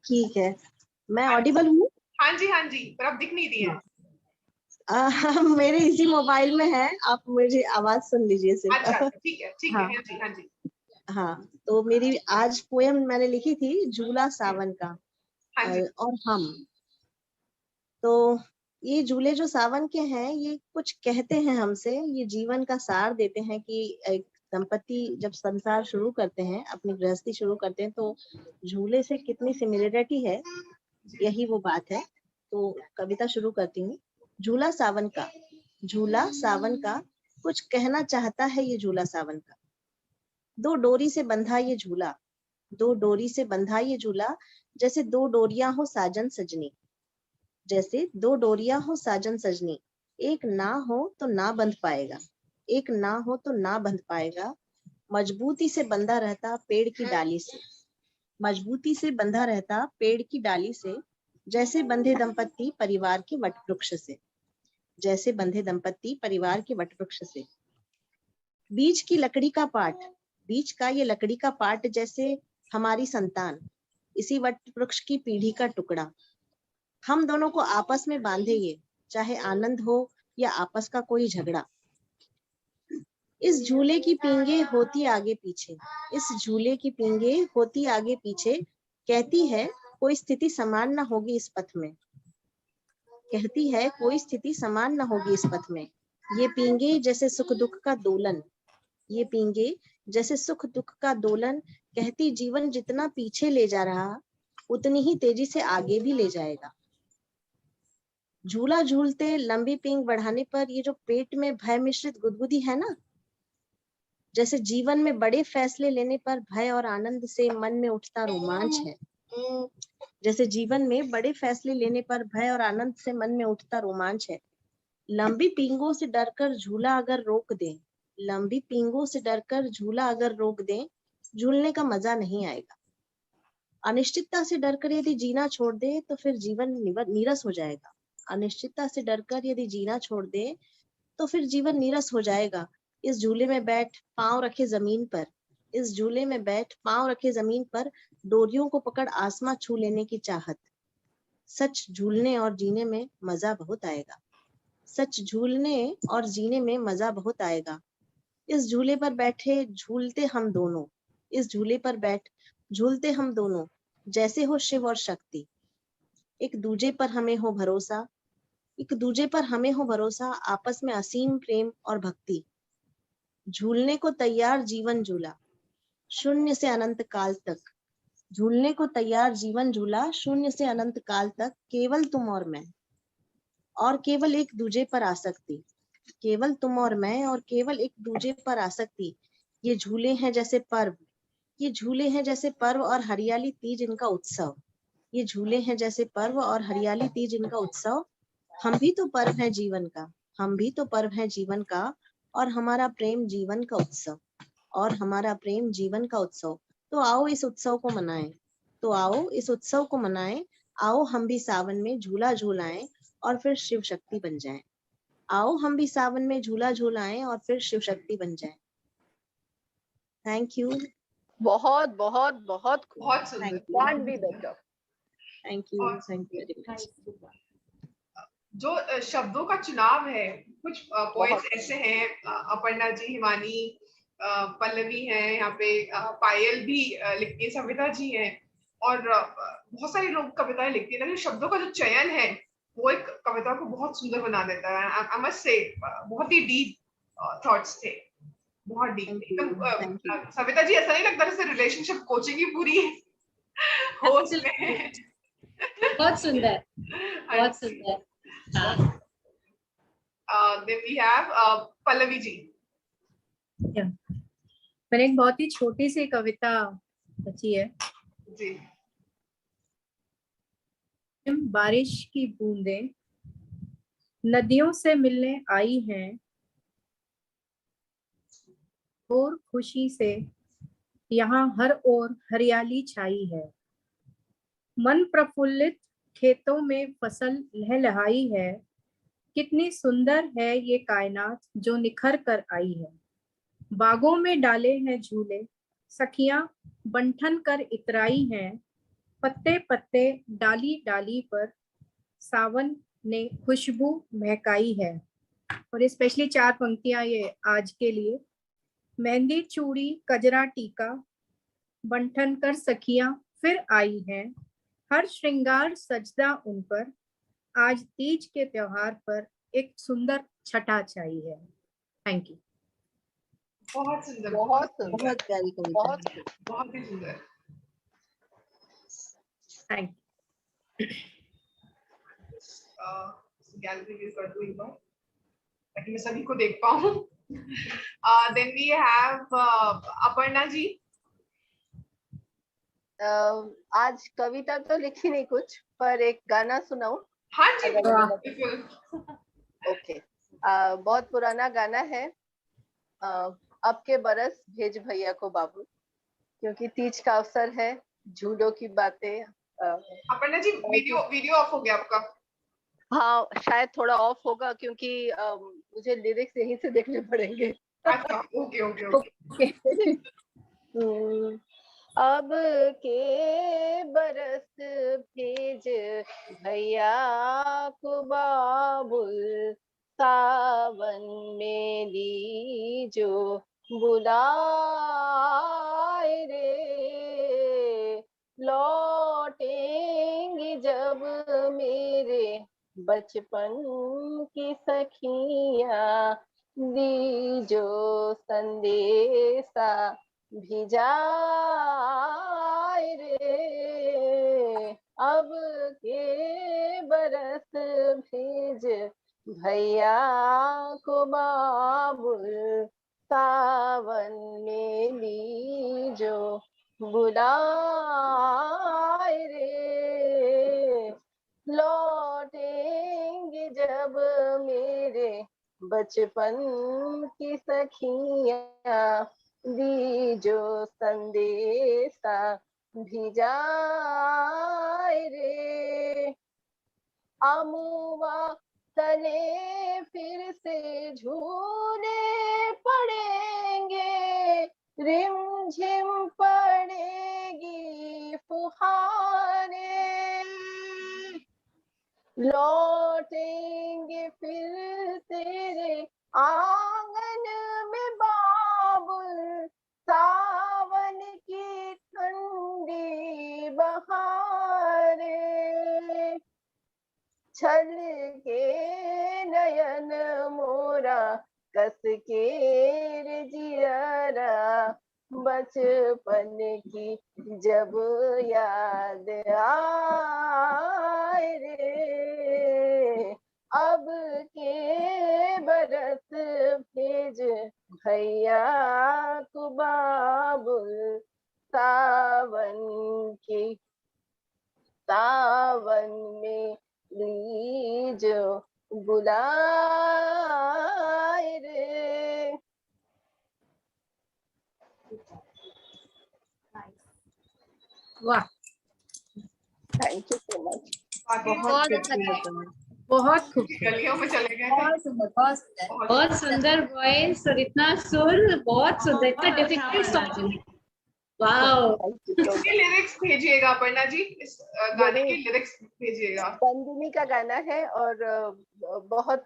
ठीक है, मैं हाँ ऑडिबल हूँ? हाँ जी, हाँ जी, पर आप दिख नहीं रही हैं। मेरे इसी मोबाइल में है, आप मुझे आवाज सुन लीजिए सिर्फ। अच्छा ठीक है, ठीक है। हाँ हाँ जी, हाँ जी। हाँ, तो मेरी आज पोयम मैंने लिखी थी झूला सावन का। हाँ जी। और हम, तो ये झूले जो सावन के हैं ये कुछ कहते हैं हमसे, ये जीवन का सार देते हैं कि एक दंपति जब संसार शुरू करते हैं, अपनी गृहस्थी शुरू करते हैं, तो झूले से कितनी सिमिलरिटी है, यही वो बात है। तो कविता शुरू करती हूँ। झूला सावन का, झूला सावन का, कुछ कहना चाहता है ये झूला सावन का। दो डोरी से बंधा ये झूला, दो डोरी से बंधा ये झूला, जैसे दो डोरियां हो साजन सजनी, जैसे दो डोरियां हो साजन सजनी। एक ना हो तो ना बंध पाएगा, एक ना हो तो ना बंध पाएगा। मजबूती से बंधा रहता पेड़ की डाली से, मजबूती से बंधा रहता पेड़ की डाली से, जैसे बंधे दंपत्ति परिवार के वटवृक्ष से, जैसे बंधे दंपत्ति परिवार के वटवृक्ष से। बीच की लकड़ी का पाट, बीच का ये लकड़ी का पाट जैसे हमारी संतान, इसी वटवृक्ष की पीढ़ी का टुकड़ा। हम दोनों को आपस में बांधे ये, चाहे आनंद हो या आपस का कोई झगड़ा। इस झूले की पींगे होती आगे पीछे, इस झूले की पींगे होती आगे पीछे, कहती है कोई स्थिति समान न होगी इस पथ में, कहती है कोई स्थिति समान न होगी इस पथ में। ये पींगे जैसे सुख दुख का दोलन, ये पींगे जैसे सुख दुख का दोलन, कहती जीवन जितना पीछे ले जा रहा उतनी ही तेजी से आगे भी ले जाएगा। झूला झूलते लंबी पींग बढ़ाने पर ये जो पेट में भय मिश्रित गुदगुदी है ना, जैसे जीवन में बड़े फैसले लेने पर भय और आनंद से मन में उठता रोमांच है, जैसे जीवन में बड़े फैसले लेने पर भय और आनंद से मन में उठता रोमांच है। लंबी पींगों से डरकर झूला अगर रोक दें, लंबी पींगों से डरकर झूला अगर रोक दें, झूलने का मजा नहीं आएगा। अनिश्चितता से डरकर यदि जीना छोड़ दे तो फिर जीवन नीरस हो जाएगा। अनिश्चितता से डरकर यदि जीना छोड़ दे तो फिर जीवन नीरस हो जाएगा। इस झूले में बैठ पांव रखे जमीन पर, इस झूले में बैठ पांव रखे जमीन पर, डोरियों को पकड़ आसमां छू लेने की चाहत। सच झूलने और जीने में मजा बहुत आएगा, सच झूलने और जीने में मजा बहुत आएगा। इस झूले पर बैठे झूलते हम दोनों, इस झूले पर बैठ झूलते हम दोनों, जैसे हो शिव और शक्ति। एक दूजे पर हमें हो भरोसा, एक दूजे पर हमें हो भरोसा, आपस में असीम प्रेम और भक्ति। झूलने को तैयार जीवन झूला, शून्य से अनंत काल तक, झूलने को तैयार जीवन झूला, शून्य से अनंत काल तक। केवल तुम और मैं, और केवल एक दूजे पर आसक्ति, केवल तुम और मैं और केवल एक दूजे पर आसक्ति। ये झूले हैं जैसे पर्व, ये झूले हैं जैसे पर्व और हरियाली तीज इनका उत्सव, ये झूले हैं जैसे पर्व और हरियाली तीज इनका उत्सव। हम भी तो पर्व है जीवन का, हम भी तो पर्व है जीवन का, और हमारा प्रेम जीवन का उत्सव, और हमारा प्रेम जीवन का उत्सव। तो आओ इस उत्सव को मनाएं, तो आओ इस उत्सव को मनाएं, आओ हम भी सावन में झूला झूलाएं और फिर शिव शक्ति बन जाएं। आओ हम भी सावन में झूला झूलाएं और फिर शिव शक्ति बन जाएं। Thank you. बहुत बहुत बहुत बहुत सुंदर। Can't be better. Thank you, thank you very much. जो शब्दों का चुनाव है, कुछ पोएट्स ऐसे हैं, अपर्णा जी, हिमानी, पल्लवी हैं, यहाँ पे पायल भी लिखती है, सविता जी हैं, और बहुत सारे लोग कविताएं लिखते हैं, लेकिन शब्दों का जो चयन है वो एक कविता को बहुत सुंदर बना देता है। आई मस्ट से बहुत ही डीप थॉट्स थे, बहुत डीप एकदम। सविता जी, ऐसा नहीं लगता जैसे रिलेशनशिप कोचिंग ही पूरी हो उसमें। बहुत सुंदर, बहुत सुंदर। Then we have Pallavi ji. मैंने एक बहुत ही छोटी सी कविता रची है जी। बारिश की बूंदें नदियों से मिलने आई हैं, और खुशी से यहाँ हर ओर हरियाली छाई है। मन प्रफुल्लित खेतों में फसल लहलहाई है, कितनी सुंदर है ये कायनात जो निखर कर आई है। बागों में डाले हैं झूले, सखियां बंठन कर इतराई हैं, पत्ते पत्ते डाली डाली पर सावन ने खुशबू महकाई है। और स्पेशली 4 पंक्तियां ये आज के लिए। मेहंदी चूड़ी कजरा टीका बंठन कर सखियां फिर आई हैं, हर श्रृंगार सजदा उन पर, आज तीज के त्योहार पर एक सुंदर छटा छाई है। Thank you. बहुत सुंदर, बहुत सुंदर, बहुत प्यारी कविता बहुत है। सुंदर। बहुत ही सुंदर। थैंक गैलरी व्यू कर दूं एक बार ताकि मैं सभी को देख पाऊं। Then we have Aparna ji. आज कविता तो लिखी नहीं कुछ, पर एक गाना सुनाऊं? हाँ जी अगर बिल्कुल। ओके। बहुत पुराना गाना है। अब के बरस भेज भैया को बाबू, क्योंकि तीज का अवसर है। झूलों की बातें। अपर्णा जी वीडियो ऑफ हो गया आपका? हाँ, शायद थोड़ा ऑफ होगा, क्योंकि मुझे लिरिक्स यहीं से देखने पड़ेंगे। अच्छा, ओके। अब के बरस भेज भैया को बाबुल, सावन में लीजो बुलाए रे, लौटेंगे जब मेरे बचपन की सखियां, दीजो संदेशा भिजाए रे, अब के बरस भेज भैया को बाबुल, सावन में लीजो बुलाए रे, लौटेंगे जब मेरे बचपन की सखियां, दीजो संदेशा भिजाए रे, अमुआ तले फिर से झूले पड़ेंगे, रिमझिम पड़ेगी फुहारें, लौटेंगे फिर तेरे आंगन में बाबुल, सावन की ठंडी बहारें, छल के नयन मोरा कस के रे जियरा, बचपन की जब याद आए रे, अब के बरस भेज भैया को बाबुल, सावन में लीजो बुलाए रे। वाह, थैंक यू सो मच। बहुत खूबसूरत है। बहुत खूबसूरत। गलियों में चले गए थे। बहुत सुंदर वॉइस और इतना सुर, बहुत सुंदर, इतना डिफिकल्ट सॉन्ग। वाओ। इसके लिरिक्स भेजिएगा अपर्णा जी, इस गाने के लिरिक्स भेजिएगा। बंदिनी का गाना है और बहुत